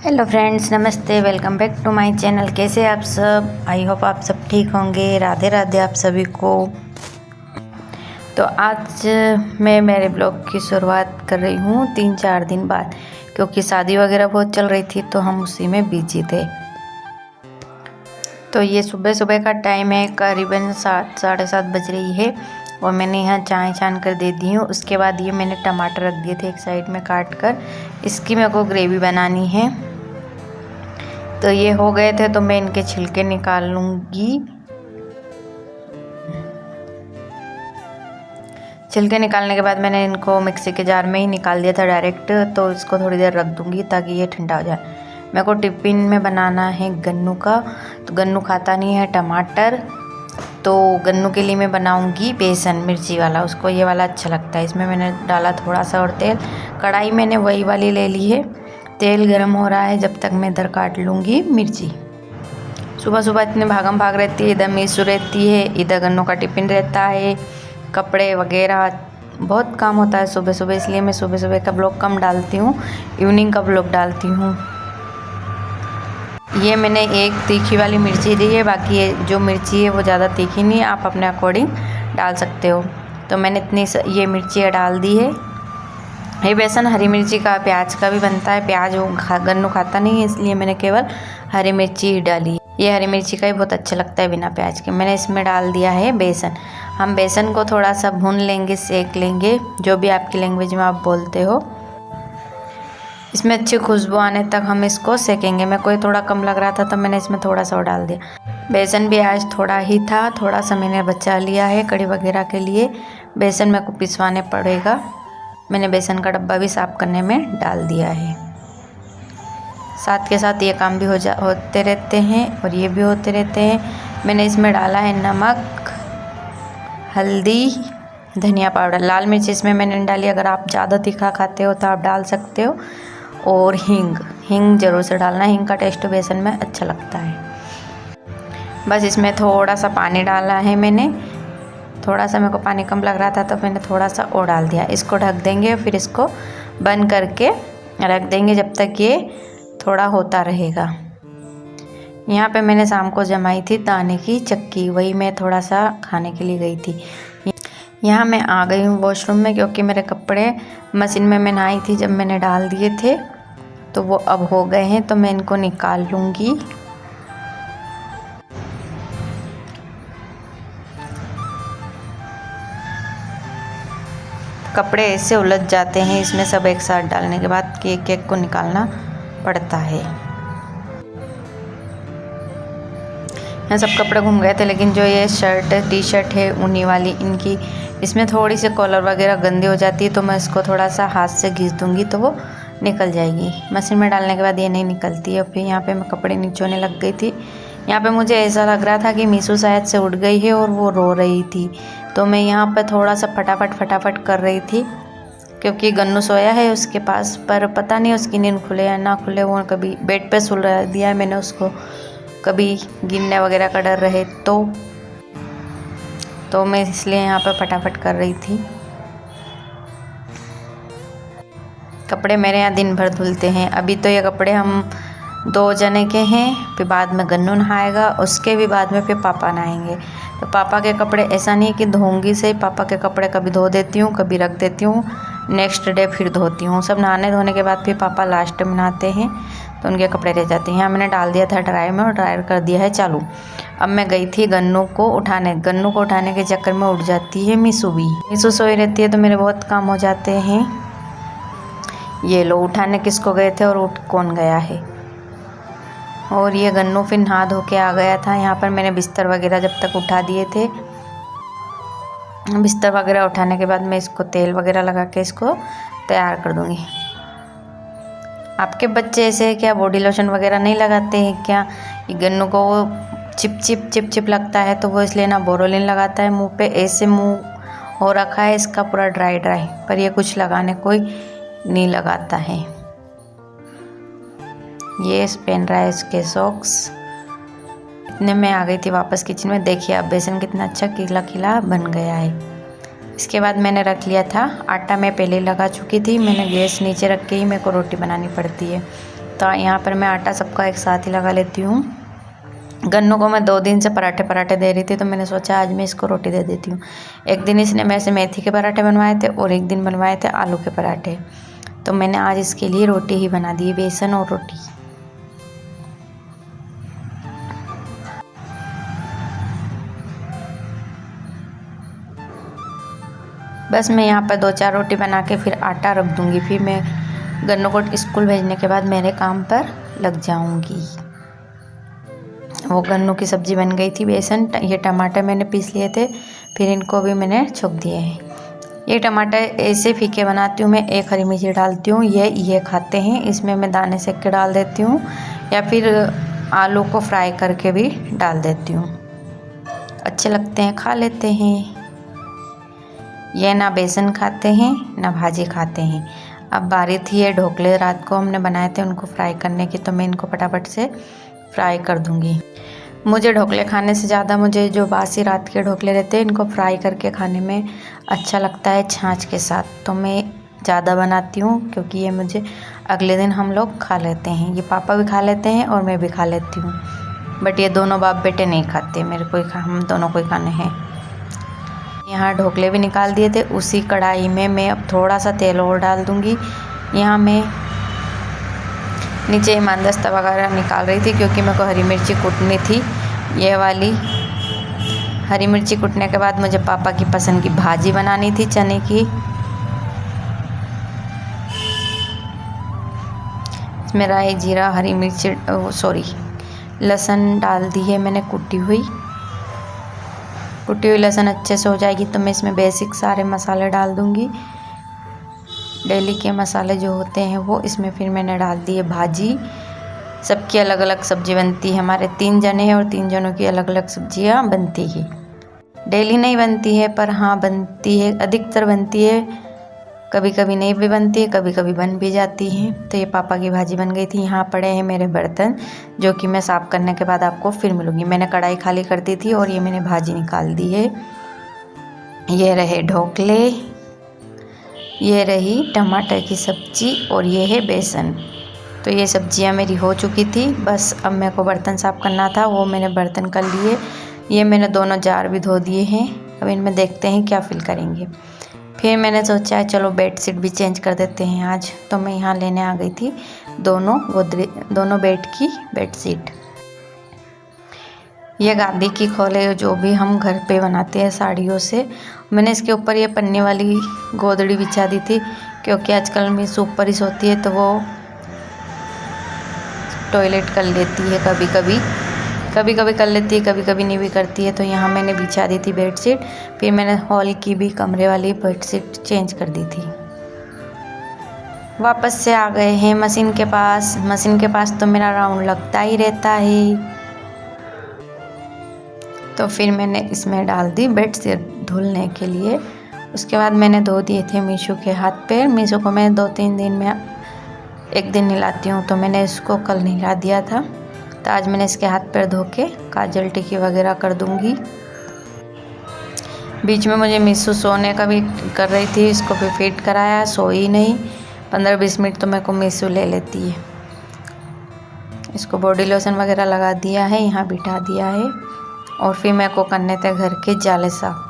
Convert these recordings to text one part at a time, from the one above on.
Hello friends, नमस्ते। Welcome back to my channel. कैसे आप सब? आई होप आप सब ठीक होंगे। राधे राधे आप सभी को। तो आज मैं मेरे ब्लॉग की शुरुआत कर रही हूँ 3-4 दिन बाद, क्योंकि शादी वगैरह बहुत चल रही थी तो हम उसी में बिजी थे। तो ये सुबह सुबह का टाइम है, करीबन 7-7:30 बज रही है और मैंने यहाँ चाय छान कर दे दी हूँ। उसके बाद ये मैंने टमाटर रख दिए थे एक साइड में काट कर, इसकी मेरे को ग्रेवी बनानी है। तो ये हो गए थे तो मैं इनके छिलके निकाल लूँगी। छिलके निकालने के बाद मैंने इनको मिक्सी के जार में ही निकाल दिया था डायरेक्ट, तो इसको थोड़ी देर रख दूँगी ताकि ये ठंडा हो जाए। मेरे को टिफ़िन में बनाना है गन्नू का, तो गन्नू खाता नहीं है टमाटर, तो गन्नू के लिए मैं बनाऊँगी बेसन मिर्ची वाला। उसको ये वाला अच्छा लगता है। इसमें मैंने डाला थोड़ा सा और तेल। कढ़ाई मैंने वही वाली ले ली है। तेल गरम हो रहा है, जब तक मैं इधर काट लूँगी मिर्ची। सुबह सुबह इतने भागम भाग रहती है, इधर मीशू रहती है, इधर गन्नू का टिफ़िन रहता है, कपड़े वगैरह बहुत काम होता है सुबह सुबह, इसलिए मैं सुबह सुबह का ब्लॉग कम डालती हूँ, इवनिंग का ब्लॉग डालती हूँ। ये मैंने एक तीखी वाली मिर्ची दी है, बाकी ये जो मिर्ची है वो ज़्यादा तीखी नहीं है, आप अपने अकॉर्डिंग डाल सकते हो। तो मैंने इतनी ये मिर्ची डाल दी है। ये बेसन हरी मिर्ची का प्याज का भी बनता है। प्याज वो गन्नू खाता नहीं है, इसलिए मैंने केवल हरी मिर्ची ही डाली। ये हरी मिर्ची का ही बहुत अच्छा लगता है बिना प्याज के। मैंने इसमें डाल दिया है बेसन। हम बेसन को थोड़ा सा भून लेंगे, सेक लेंगे, जो भी आपकी लैंग्वेज में आप बोलते हो। इसमें अच्छी खुशबू आने तक हम इसको सेकेंगे। मेरे को ये थोड़ा कम लग रहा था तो मैंने इसमें थोड़ा सा और डाल दिया। बेसन भी आज थोड़ा ही था, थोड़ा सा मैंने बचा लिया है कड़ी वगैरह के लिए। बेसन मेरे को पिसवाने पड़ेगा। मैंने बेसन का डब्बा भी साफ़ करने में डाल दिया है। साथ के साथ ये काम भी होते रहते हैं और ये भी होते रहते हैं। मैंने इसमें डाला है नमक, हल्दी, धनिया पाउडर, लाल मिर्च इसमें मैंने डाली। अगर आप ज़्यादा तीखा खाते हो तो आप डाल सकते हो। और हींग ज़रूर से डालना, हींग का टेस्ट बेसन में अच्छा लगता है। बस इसमें थोड़ा सा पानी डाला है मैंने। थोड़ा सा मेरे को पानी कम लग रहा था तो मैंने थोड़ा सा और डाल दिया। इसको ढक देंगे, फिर इसको बंद करके रख देंगे जब तक ये थोड़ा होता रहेगा। यहाँ पे मैंने शाम को जमाई थी दाने की चक्की, वही मैं थोड़ा सा खाने के लिए गई थी। यहाँ मैं आ गई हूँ वॉशरूम में, क्योंकि मेरे कपड़े मशीन में मैं नहाई थी जब मैंने डाल दिए थे, तो वो अब हो गए हैं, तो मैं इनको निकाल लूँगी। कपड़े ऐसे उलझ जाते हैं इसमें सब एक साथ डालने के बाद कि एक एक को निकालना पड़ता है। यहाँ सब कपड़े घूम गए थे, लेकिन जो ये शर्ट टी शर्ट है ऊनी वाली, इनकी इसमें थोड़ी सी कॉलर वगैरह गंदी हो जाती है, तो मैं इसको थोड़ा सा हाथ से घिस दूँगी तो वो निकल जाएगी। मशीन में डालने के बाद ये नहीं निकलती है। फिर यहाँ पे मैं कपड़े निचोड़ने लग गई थी। यहाँ पे मुझे ऐसा लग रहा था कि मीशू शायद से उठ गई है और वो रो रही थी, तो मैं यहाँ पे थोड़ा सा फटाफट कर रही थी, क्योंकि गन्नू सोया है उसके पास, पर पता नहीं उसकी नींद खुले या ना खुले। वो कभी बेड पे सुला दिया है मैंने उसको, कभी गिरने वगैरह का डर रहे तो मैं इसलिए यहाँ पर फटाफट कर रही थी। कपड़े मेरे यहाँ दिन भर धुलते हैं। अभी तो ये कपड़े हम 2 जने के हैं, फिर बाद में गन्नू नहाएगा, उसके भी बाद में फिर पापा नहाएंगे। तो पापा के कपड़े ऐसा नहीं कि धोऊंगी से, पापा के कपड़े कभी धो देती हूँ, कभी रख देती हूँ, नेक्स्ट डे फिर धोती हूँ। सब नहाने धोने के बाद फिर पापा लास्ट में नहाते हैं, तो उनके कपड़े रह जाते हैं। यहाँ मैंने डाल दिया था ड्राई में और ड्रायर कर दिया है चालू। अब मैं गई थी गन्नू को उठाने के चक्कर में उठ जाती है मीशू भी। मीशू सोई रहती है तो मेरे बहुत काम हो जाते हैं। ये लो, उठाने किसको गए थे और उठ कौन गया है। और ये गन्नू फिर नहा धो के आ गया था। यहाँ पर मैंने बिस्तर वगैरह जब तक उठा दिए थे। बिस्तर वगैरह उठाने के बाद मैं इसको तेल वगैरह लगा के इसको तैयार कर दूँगी। आपके बच्चे ऐसे क्या बॉडी लोशन वगैरह नहीं लगाते हैं क्या? ये गन्नू को वो चिप लगता है, तो वो इसलिए ना बोरोलिन लगाता है मुंह पे। ऐसे मुंह हो रखा है इसका पूरा ड्राई, पर ये कुछ लगाने कोई नहीं लगाता है। ये पहन रहा है इसके सॉक्स। इतने में आ गई थी वापस किचन में। देखिए अब बेसन कितना अच्छा खिला बन गया है। इसके बाद मैंने रख लिया था आटा। मैं पहले लगा चुकी थी, मैंने गैस नीचे रख के ही मेरे को रोटी बनानी पड़ती है। तो यहाँ पर मैं आटा सबका एक साथ ही लगा लेती हूँ। गन्नू को मैं 2 दिन से पराठे दे रही थी, तो मैंने सोचा आज मैं इसको रोटी दे देती हूँ। एक दिन इसने मेरे से मेथी के पराठे बनवाए थे और एक दिन बनवाए थे आलू के पराठे, तो मैंने आज इसके लिए रोटी ही बना दी, बेसन और रोटी। बस मैं यहाँ पर 2-4 रोटी बना के फिर आटा रख दूँगी, फिर मैं गन्नू को स्कूल भेजने के बाद मेरे काम पर लग जाऊँगी। वो गन्नू की सब्ज़ी बन गई थी। बेसन, ये टमाटर मैंने पीस लिए थे, फिर इनको भी मैंने छोक दिए हैं। ये टमाटर ऐसे फीके बनाती हूँ मैं, 1 हरी मिर्ची डालती हूँ, ये खाते हैं। इसमें मैं दाने सेक के डाल देती हूँ या फिर आलू को फ्राई करके भी डाल देती हूँ, अच्छे लगते हैं, खा लेते हैं। ये ना बेसन खाते हैं ना भाजी खाते हैं। अब बारी थी ये ढोकले रात को हमने बनाए थे उनको फ्राई करने की, तो मैं इनको फटाफट से फ्राई कर दूँगी। मुझे ढोकले खाने से ज़्यादा मुझे जो बासी रात के ढोकले रहते हैं इनको फ्राई करके खाने में अच्छा लगता है छाछ के साथ, तो मैं ज़्यादा बनाती हूँ क्योंकि ये मुझे अगले दिन हम लोग खा लेते हैं। ये पापा भी खा लेते हैं और मैं भी खा लेती हूँ, बट ये दोनों बाप बेटे नहीं खाते, मेरे को हम दोनों को ही खाने हैं। यहाँ ढोकले भी निकाल दिए थे। उसी कढ़ाई में मैं अब थोड़ा सा तेल और डाल दूँगी। यहाँ मैं नीचे ईमानदस्ता वगैरह निकाल रही थी क्योंकि मेरे को हरी मिर्ची कूटनी थी। ये वाली हरी मिर्ची कूटने के बाद मुझे पापा की पसंद की भाजी बनानी थी चने की। इसमें राई, जीरा, हरी मिर्ची लहसुन डाल दी है मैंने कुटी हुई लहसुन अच्छे से हो जाएगी तो मैं इसमें बेसिक सारे मसाले डाल दूँगी। डेली के मसाले जो होते हैं वो इसमें फिर मैंने डाल दिए। भाजी सबकी अलग अलग सब्ज़ी बनती है, हमारे 3 जने हैं और 3 जनों की अलग अलग सब्जियां बनती है। डेली नहीं बनती है पर हाँ बनती है, अधिकतर बनती है, कभी कभी नहीं भी बनती है, कभी कभी बन भी जाती है। तो ये पापा की भाजी बन गई थी। यहाँ पड़े हैं मेरे बर्तन जो कि मैं साफ़ करने के बाद आपको फिर मिलूँगी। मैंने कढ़ाई खाली कर दी थी और ये मैंने भाजी निकाल दी है। ये रहे ढोकले, ये रही टमाटर की सब्ज़ी और ये है बेसन। तो ये सब्जियां मेरी हो चुकी थी, बस अब मेरे को बर्तन साफ़ करना था, वो मैंने बर्तन कर लिए। ये मैंने दोनों जार भी धो दिए हैं, अब इनमें देखते हैं क्या फिल करेंगे। फिर मैंने सोचा चलो बेडशीट भी चेंज कर देते हैं आज, तो मैं यहाँ लेने आ गई थी दोनों बेड की बेडशीट। ये गादी की खोले जो भी हम घर पे बनाते हैं साड़ियों से, मैंने इसके ऊपर ये पन्नी वाली गोदड़ी बिछा दी थी क्योंकि आजकल मीशो ऊपर ही सोती है तो वो टॉयलेट कर लेती है, कभी कभी कर लेती है, कभी कभी नहीं भी करती है। तो यहाँ मैंने बिछा दी थी बेडशीट। फिर मैंने हॉल की भी कमरे वाली बेडशीट चेंज कर दी थी। वापस से आ गए हैं मशीन के पास तो मेरा राउंड लगता ही रहता है। तो फिर मैंने इसमें डाल दी बेडशीट धुलने के लिए। उसके बाद मैंने धो दिए थे मीशू के हाथ पैर। मीशू को मैं 2-3 दिन में 1 दिन नहलाती हूँ, तो मैंने इसको कल नहला दिया था, तो आज मैंने इसके हाथ पैर धो के काजल टिकी वगैरह कर दूँगी। बीच में मुझे मीशू सोने का भी कर रही थी, इसको भी फीड कराया, सोई नहीं। 15-20 मिनट तो मेरे को मीशू ले लेती है। इसको बॉडी लोशन वगैरह लगा दिया है, यहाँ बिठा दिया है और फिर मेरे को करने थे घर के जाले साफ।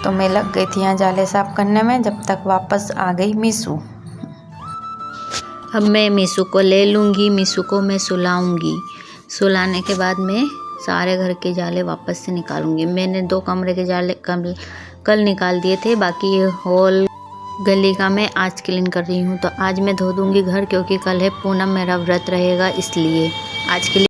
तो मैं लग गई थी यहाँ जाले साफ करने में, जब तक वापस आ गई मीशू। अब मैं मीशू को ले लूँगी, मीशू को मैं सुलाऊँगी। सुलाने के बाद मैं सारे घर के जाले वापस से निकालूँगी। मैंने 2 कमरे के जाले कल निकाल दिए थे, बाकी ये हॉल गली का मैं आज क्लीन कर रही हूँ। तो आज मैं धो दूँगी घर क्योंकि कल है पूनम, मेरा व्रत रहेगा, इसलिए आज के लिए